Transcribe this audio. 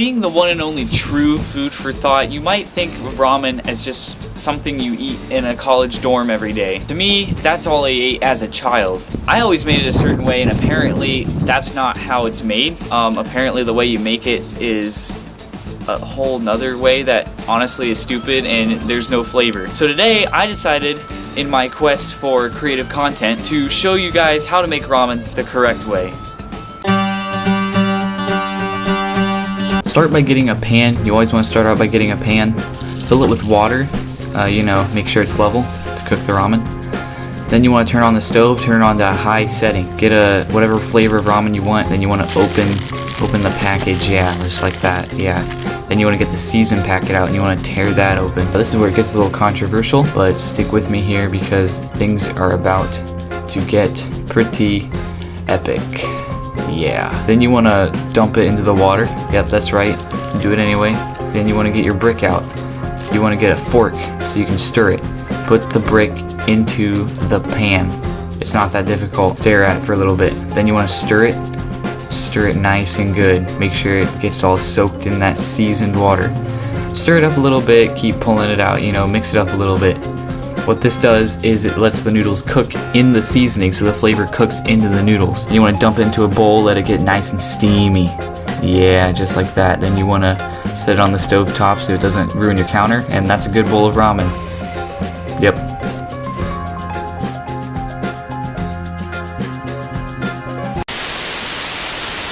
Being the one and only true food for thought, you might think of ramen as just something you eat in a college dorm every day. To me, that's all I ate as a child. I always made it a certain way, and apparently that's not how it's made. Apparently the way you make it is a whole nother way that honestly is stupid and there's no flavor. So today I decided, in my quest for creative content, to show you guys how to make ramen the correct way. Start by getting a pan. You always want to start out by getting a pan. Fill it with water, make sure it's level to cook the ramen. Then you want to turn on the stove, turn it on to a high setting. Get whatever flavor of ramen you want. Then you want to open the package, yeah, just like that, yeah. Then you want to get the season packet out and you want to tear that open. This is where it gets a little controversial, but stick with me here because things are about to get pretty epic. Yeah. Then you want to dump it into the water. Yep, that's right. Do it anyway. Then you want to get your brick out. You want to get a fork so you can stir it. Put the brick into the pan. It's not that difficult. Stare at it for a little bit. Then you want to stir it. Stir it nice and good. Make sure it gets all soaked in that seasoned water. Stir it up a little bit. Keep pulling it out. Mix it up a little bit. What this does is it lets the noodles cook in the seasoning, so the flavor cooks into the noodles. You want to dump it into a bowl, let it get nice and steamy. Yeah, just like that. Then you want to set it on the stove top so it doesn't ruin your counter, and that's a good bowl of ramen. Yep.